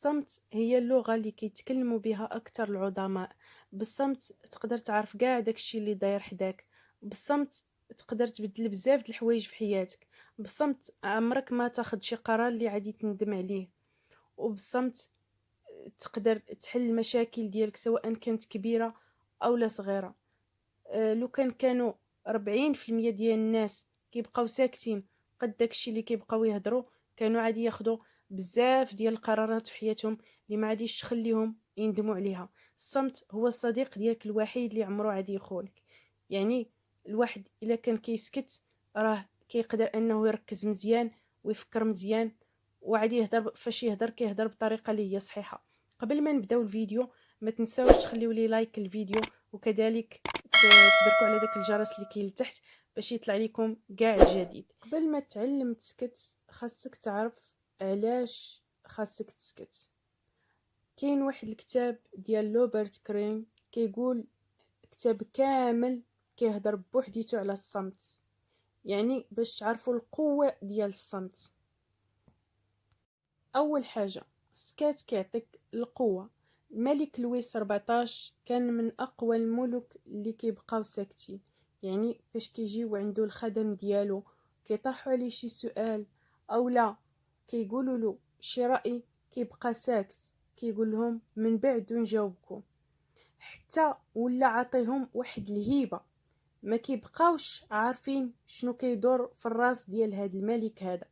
الصمت هي اللغة اللي كيتكلموا بها أكثر العظماء. بالصمت تقدر تعرف كاع داكشي اللي داير حداك. بالصمت تقدر تبدل بزاف د الحوايج في حياتك. بالصمت عمرك ما تاخد شي قرار اللي غادي تندم عليه. وبالصمت تقدر تحل المشاكل ديالك سواء كانت كبيرة أو لا صغيرة. لو كانوا 40% ديال الناس كيبقاو ساكتين قد داكشي اللي كيبقاو يهضروا، كانوا عادي ياخدوا بزاف ديال القرارات في حياتهم اللي ما عاديش تخليهم يندموا عليها. الصمت هو الصديق ديالك الوحيد اللي عمره عادي يخونك. يعني الواحد الا كان كيسكت راه كيقدر انه يركز مزيان ويفكر مزيان، وعادي يهضر فاش يهضر كيهضر بطريقه اللي هي صحيحه. قبل ما نبداو الفيديو ما تنساوش تخليو لي لايك الفيديو، وكذلك تبركوا على داك الجرس اللي كاين لتحت باش يطلع لكم كاع الجديد. قبل ما تعلم تسكت خاصك تعرف علاش خاصك تسكت. كاين واحد الكتاب ديال لوبرت كريم كيقول كتاب كامل كيهضر بوحديتو على الصمت، يعني باش تعرفوا القوة ديال الصمت. اول حاجة السكات كيعطيك القوة. الملك لويس 14 كان من اقوى الملوك اللي كيبقاو ساكتين. يعني فاش كيجيو عنده الخدم ديالو كيطرحوا عليه شي سؤال او لا كيقولوا له شي رأي كيبقى ساكت، كيقول لهم من بعد نجاوبكم. حتى ولا عطيهم واحد الهيبة، ما كيبقاوش عارفين شنو كيدور في الراس ديال هاد الملك هذا.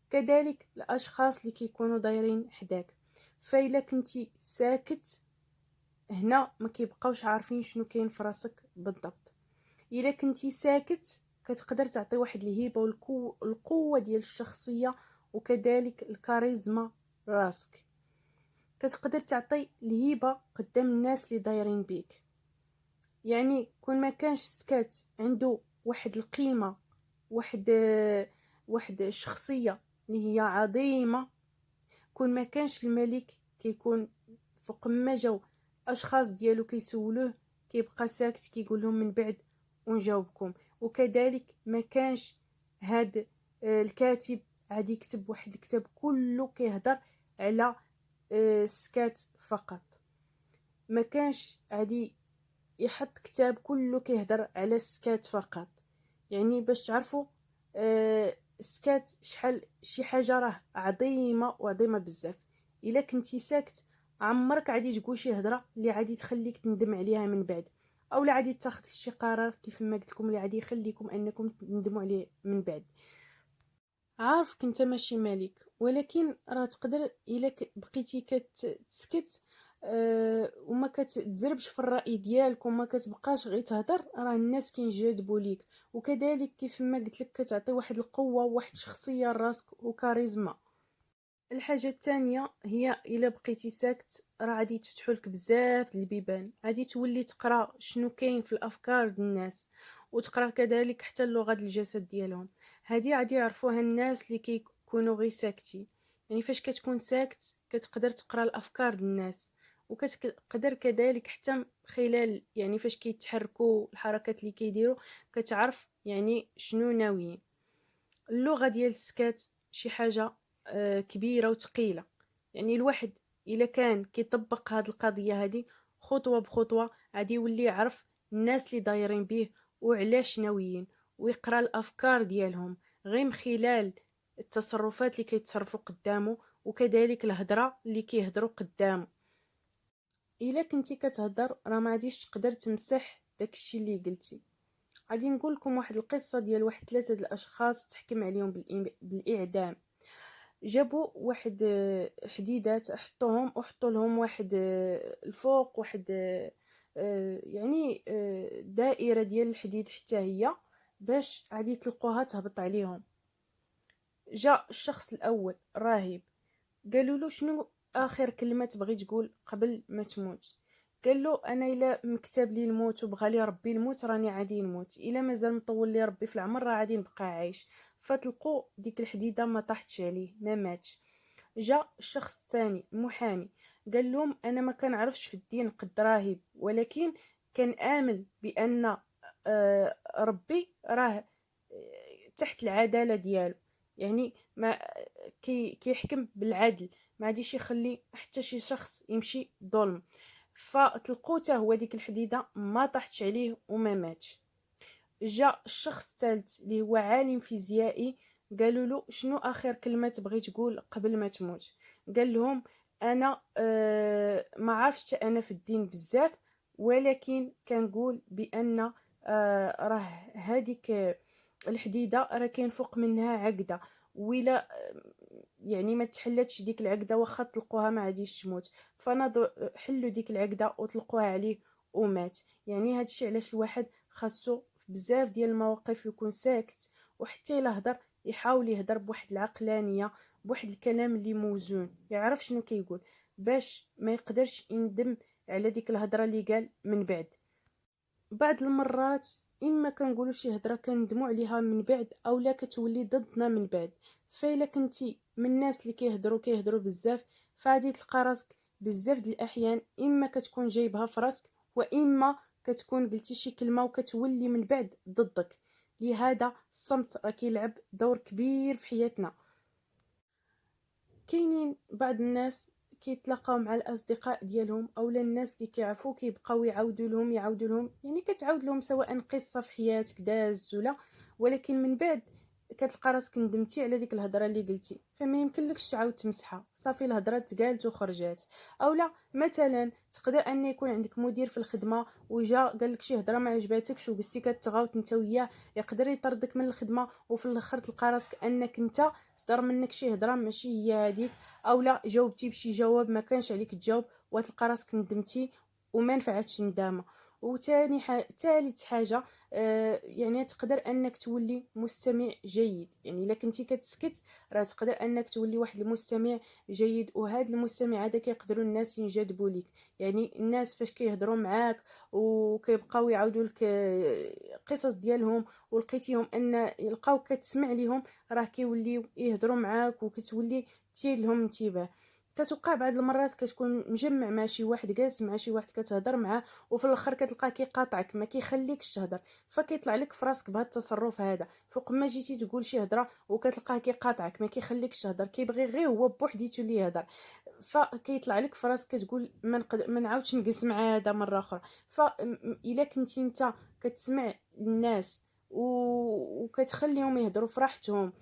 كذلك الاشخاص اللي كيكونوا دايرين حداك، فإلا كنتي ساكت هنا ما كيبقاوش عارفين شنو كاين في راسك بالضبط. الا كنتي ساكت كتقدر تعطي واحد الهيبه والقوه ديال الشخصيه، وكذلك الكاريزما راسك. كتقدر تعطي الهيبه قدام الناس اللي دايرين بيك. يعني كون ما كانش سكات عنده واحد القيمه، واحد الشخصيه اللي هي عظيمه. كون ما كانش الملك كيكون فوق ما جاو اشخاص ديالو كيسولوه كيبقى ساكت كيقول لهم من بعد ونجاوبكم. وكذلك ما كانش هاد الكاتب عادي يكتب واحد الكتاب كله كيهضر على السكات فقط. ما كانش عادي يحط كتاب كله كيهضر على السكات فقط. يعني باش تعرفوا السكات شحال شي حاجه راه عظيمه وعظيمه بزاف. الا كنتي ساكت عمرك عادي تقول شي هضره اللي عادي تخليك تندم عليها من بعد، او لا عادي تاخذ شي قرار كيف ما قلت لكم اللي عادي يخليكم انكم تندموا عليه من بعد. عارفك انت ماشي مالك، ولكن راه تقدر الا بقيتي كتسكت وما كتزربش في الرأي ديالك وما كتبقاش غير تهضر، راه الناس كينجذبوا ليك. وكذلك كيف ما قلت لك كتعطي واحد القوة وواحد الشخصية لراسك وكاريزما. الحاجة الثانية هي الا بقيتي ساكت راه غادي يتفتحوا لك بزاف د البيبان، غادي تولي تقرا شنو كاين في الافكار د الناس، وتقرا كذلك حتى اللغة د الجسد ديالهم. هذه غادي يعرفوها الناس اللي كيكونوا غير ساكتين. يعني فاش كتكون ساكت كتقدر تقرا الافكار د الناس، وكتقدر كذلك حتى خلال يعني فاش كيتحركوا الحركات اللي كيديروا كتعرف يعني شنو ناويين. اللغة ديال السكات شي حاجة كبيرة وثقيلة. يعني الواحد إلا كان كيطبق هاد القضية هادي خطوة بخطوة غادي يولي يعرف الناس اللي دايرين بيه وعلاش ناويين، ويقرا الأفكار ديالهم غير من خلال التصرفات اللي كيتصرفوا قدامه، وكذلك الهضرة اللي كيهضروا قدامه. إلا كنتي كتهضر راه ما غاديش تقدر تمسح داكشي اللي قلتي. غادي نقول لكم واحد القصه ديال واحد 3 د الاشخاص تحكم عليهم بالاعدام. جابوا واحد حديدات حطوهم وحطوا لهم واحد الفوق واحد يعني دائره ديال الحديد حتى هي باش غادي تلقوها تهبط عليهم. جاء الشخص الاول راهب، قالوا له شنو اخر كلمه تبغي تقول قبل ما تموت؟ قال له انا الا مكتب لي الموت وبغى لي ربي الموت راني عادي نموت، الا مازال مطول لي ربي في العمر راه غادي نبقى عايش. فتلقوا ديك الحديده ما طاحتش عليه ما ماتش. جاء الشخص الثاني محامي، قال لهم انا ما كنعرفش في الدين قد راهب، ولكن كان امن بان ربي راه تحت العداله ديالو. يعني ما كيحكم بالعدل، ما غاديش يخلي حتى شي شخص يمشي ظلم. فتلقو حتى هو ديك الحديده ما طاحتش عليه وما ماتش. جا الشخص الثالث اللي هو عالم فيزيائي، قالوا له شنو اخر كلمه تبغي تقول قبل ما تموت؟ قال لهم انا ما عرفتش انا في الدين بزاف، ولكن كنقول بان راه هذيك الحديده راه كاين فوق منها عقده، ولا يعني ما تحلتش ديك العقده واخا طلقوها ما غاديش تموت، فناضوا حلوا ديك العقده وطلقوها عليه ومات. يعني هادشي علاش الواحد خاصو بزاف ديال المواقف يكون ساكت، وحتى الا هضر يحاول يهضر بواحد العقلانيه، بواحد الكلام اللي موزون، يعرف شنو كيقول باش ما يقدرش يندم على ديك الهضره اللي قال من بعد. بعض المرات اما كنقولوا شي هضره كندموا عليها من بعد، اولا كتولي ضدنا من بعد. فإلا كنتي من الناس اللي كيهضروا بزاف، فغادي تلقى راسك بزاف د الاحيان اما كتكون جايبها في راسك، واما كتكون قلتي شي كلمه وكتولي من بعد ضدك. لهذا الصمت راه كيلعب دور كبير في حياتنا. كاينين بعض الناس كيتلاقاو مع الاصدقاء ديالهم اولا الناس اللي كيعرفوا كيبقاو يعاودوا لهم، يعني كتعاود لهم سواء قصه في حياتك دازت ولا، ولكن من بعد كتلقى راسك ندمتي على ديك الهضره اللي قلتي، فما يمكنلكش تعاود تمسحها، صافي الهضره تقالت وخرجات. اولا مثلا تقدر ان يكون عندك مدير في الخدمه وجا قال لك شي هضره ما عجباتكش وقلتي كتغاوت انت وياه، يقدر يطردك من الخدمه، وفي الاخر تلقى راسك انك انت صدر منك شي هضره ماشي هي هذيك، اولا جاوبتي بشي جواب ما كانش عليك تجاوب، وتلقى راسك ندمتي وما نفعتش ندامه. ثالث حاجه يعني تقدر انك تولي مستمع جيد. يعني الا كنتي كتسكت راه تقدر انك تولي واحد المستمع جيد، وهذا المستمع هذا كيقدروا الناس ينجذبوا ليك. يعني الناس فاش كيهضروا معاك وكيبقاو يعاودوا لك قصص ديالهم، ولقيتيهم ان يلقاوك كتسمع ليهم، راه كيوليو يهضروا معاك وكتولي تثير لهم انتباه. كتوقع بعض المرات كتكون مجمع مع شي واحد، جالس مع شي واحد كتهضر معاه، وفي الاخر كتلقاه كيقاطعك ما كيخليكش تهضر، فكيطلع لك في راسك بهذا التصرف هذا، فوق ما جيتي تقول شي هضره وكتلقاه كيقاطعك ما كيخليكش تهضر، كيبغي غير هو بوحديتو اللي يهضر، فكيطلع لك في راسك كتقول ما نعاودش نجلس مع هذا مره اخرى. فاذا كنتي انت كتسمع الناس وكتخليهم يهضروا في راحتهم،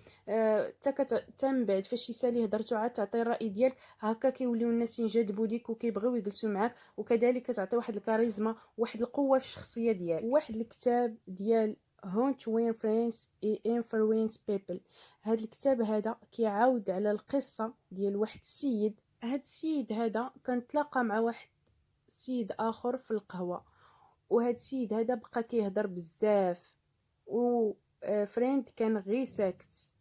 حتى من بعد فاش يسالي هضرتو عاد تعطي الراي ديالك، هكا كيوليو الناس ينجذبوا ليك وكيبغيو يجلسوا معاك، وكذلك كتعطي واحد الكاريزما واحد القوه في الشخصيه ديالك. واحد الكتاب ديال هونت وين فرينس اي انفلونس بيبل، هذا الكتاب هذا كيعاود على القصه ديال واحد السيد. هاد السيد هذا كان تلاقى مع واحد سيد اخر في القهوه، وهاد السيد هذا بقى كيهضر بزاف، و فريند كان غير ساكت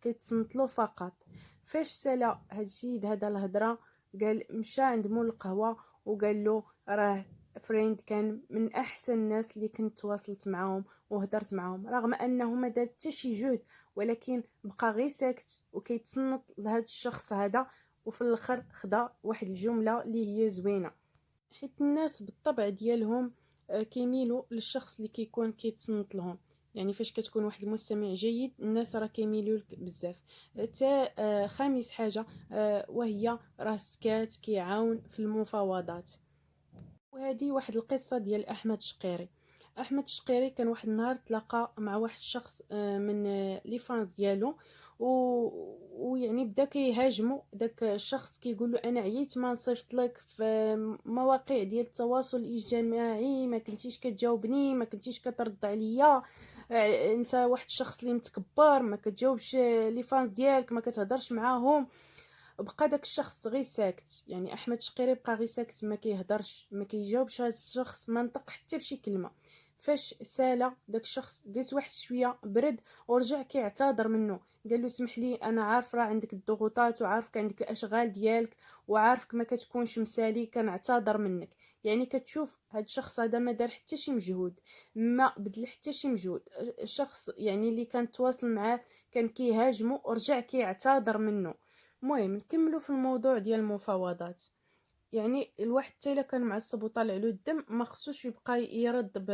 كيتصنتلو فقط. فاش سالا هاد السيد هذا الهضره، قال مشى عند مول القهوه وقال له راه فريند كان من احسن الناس اللي كنت تواصلت معاهم وهدرت معاهم، رغم انه ما دار حتى شي جهد، ولكن بقى غير ساكت وكيتصنت لهاد الشخص هذا، وفي الاخر خدا واحد الجمله اللي هي زوينه، حيت الناس بالطبع ديالهم كيميلوا للشخص اللي كيكون كيتصنت لهم. يعني فاش كتكون واحد المستمع جيد الناس راه كيميلوا لك بزاف. حتى خامس حاجه وهي راه السكات كيعاون في المفاوضات. وهذه واحد القصه ديال احمد شقيري. احمد شقيري كان واحد النهار تلاقى مع واحد الشخص من لي فانز ديالو، ويعني بدا كيهاجمو داك الشخص، كيقول له انا عييت ما نصيفط لك في مواقع ديال التواصل الاجتماعي، ما كنتيش كتجاوبني، ما كنتيش كترد عليا، انت واحد الشخص اللي متكبر، ما كتجاوبش لي فانز ديالك، ما كتهضرش معاهم. بقى داك الشخص غير ساكت، يعني احمد شقيري بقى غير ساكت، ما كيهضرش ما كيجاوبش هذا الشخص، ما نطق حتى بشي كلمه. فاش سالا داك الشخص جلس واحد شويه برد ورجع كيعتذر منه، قال له اسمح لي انا عارف راه عندك الضغوطات وعارفك عندك الاشغال ديالك وعارفك ما كتكونش مسالي، كنعتذر منك. يعني كتشوف هاد الشخص هذا ما دار حتى شي مجهود، ما بذل حتى شي مجهود، الشخص يعني اللي كان تواصل معاه كان كيهاجمه ورجع كيعتذر منه. المهم نكملوا في الموضوع ديال المفاوضات. يعني الواحد حتى الا كان معصب وطالع له الدم ما خصوش يبقى يرد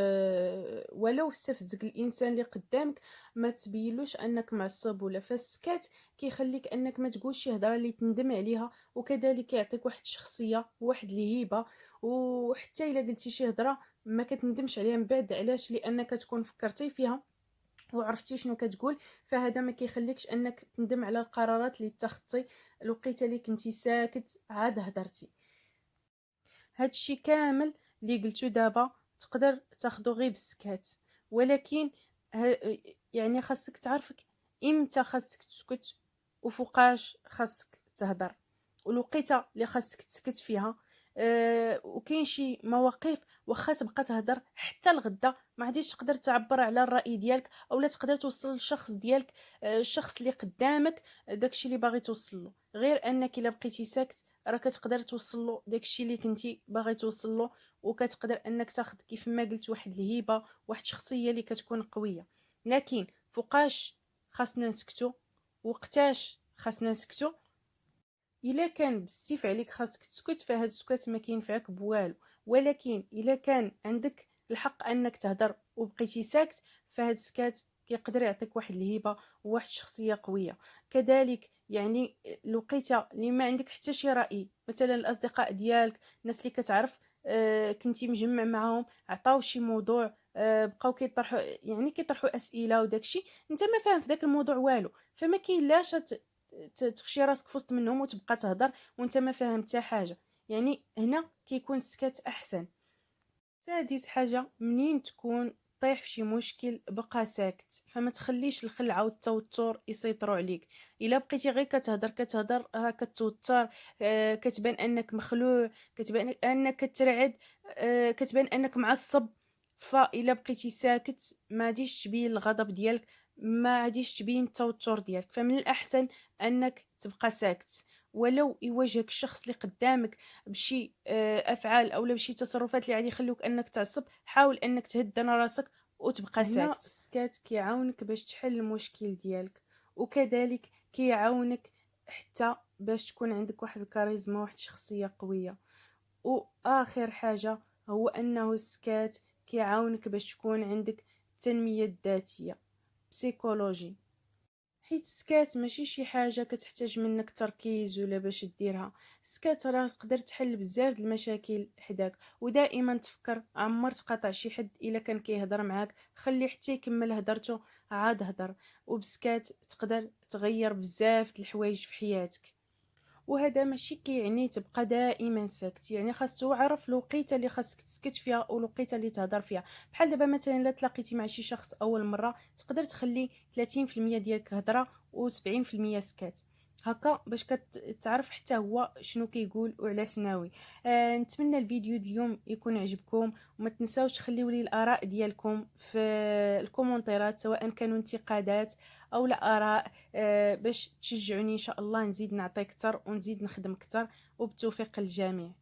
ولو استفزك الانسان اللي قدامك، ما تبينلوش انك معصب ولا. فالسكات كيخليك انك ما تقولش شي هضره اللي تندم عليها، وكذلك يعطيك واحد الشخصيه وواحد الهيبه. وحتى الا قلتي شي هضره ما كتندمش عليها من بعد، علاش؟ لانك تكون فكرتي فيها وعرفتي شنو كتقول. فهذا ما كيخليكش انك تندم على القرارات اللي اتخذتي الوقيته اللي كنتي ساكت عاد هدرتي. هادشي كامل اللي قلتو دابا تقدر تاخدو غير بالسكات، ولكن يعني خاصك تعرفك امتى خاصك تسكت وفوقاش خاصك تهدر، والوقيته اللي خاصك تسكت فيها. وكاين شي مواقف واخا تبقى تهدر حتى الغدا ما غاديش تقدر تعبر على الراي ديالك، اولا تقدر توصل للشخص ديالك، الشخص اللي قدامك داكشي اللي باغي توصل له. غير انك الا بقيتي ساكت راه كتقدر توصل له داكشي اللي كنتي باغي توصل له، وكتقدر انك تاخذ كيف ما قلت واحد الهيبه، واحد الشخصيه اللي كتكون قويه. لكن فوقاش خاصنا نسكتو، وقتاش خاصنا نسكتو؟ الا كان بالسيف عليك خاصك تسكت، فهاد السكات ما كينفعك بوالو. ولكن الا كان عندك الحق انك تهدر وبقيتي ساكت، فهاد السكات كيقدر يعطيك واحد الهبه وواحد الشخصيه قويه. كذلك يعني الوقيته اللي ما عندك حتى شي راي، مثلا الاصدقاء ديالك، الناس اللي كتعرف كنتي مجمع معاهم، عطاو شي موضوع، بقاو كيطرحوا اسئله وداكشي، انت ما فاهم في داك الموضوع والو، فما كاين لاش تخشي راسك في وسط منهم وتبقى تهضر وانت ما فاهم حتى حاجه. يعني هنا كيكون السكات احسن. سادس حاجه، منين تكون طيح في شي مشكل بقى ساكت، فما تخليش الخلعه والتوتر يسيطروا عليك. الا بقيتي غير كتهضر كتهضر راه كتوتر، كتبان انك مخلوع، كتبان انك كترعد، كتبان انك معصب. فالا بقيتي ساكت ما غاديش تبين الغضب ديالك، ما غاديش تبين التوتر ديالك. فمن الاحسن انك تبقى ساكت، ولو يواجهك الشخص اللي قدامك بشي افعال او بشي تصرفات اللي غادي يخلوك انك تعصب، حاول انك تهدن راسك وتبقى ساكت. هنا السكات كيعاونك باش تحل المشكل ديالك، وكذلك كيعاونك حتى باش تكون عندك واحد الكاريزما، واحد الشخصيه قويه. واخر حاجه هو انه السكات كيعاونك باش تكون عندك التنميه الذاتيه، بسيكولوجي. حيت السكات ماشي شي حاجه كتحتاج منك تركيز ولا باش ديرها. السكات راه تقدر تحل بزاف د المشاكل حداك. ودائما تفكر عمر تقاطع شي حد الا كان كيهضر معاك، خليه حتى يكمل هضرته عاد هضر. وبسكات تقدر تغير بزاف د الحوايج في حياتك. وهذا ماشي كيعني تبقى دائما ساكت، يعني خاص تعرف الوقيته اللي خاصك تسكت فيها والوقيته اللي تهضر فيها. بحال دابا مثلا الا تلاقيتي مع شي شخص اول مره، تقدر تخلي 30% ديالك هضره و70% سكات، هكا باش كتعرف حتى هو شنو كيقول وعلاش ناوي. نتمنى الفيديو اليوم يكون عجبكم، وما تنساوش تخليو لي الاراء ديالكم في الكومونتيرات، سواء كانوا انتقادات او لا اراء، باش تشجعوني ان شاء الله نزيد نعطي اكثر ونزيد نخدم اكثر. وبالتوفيق للجميع.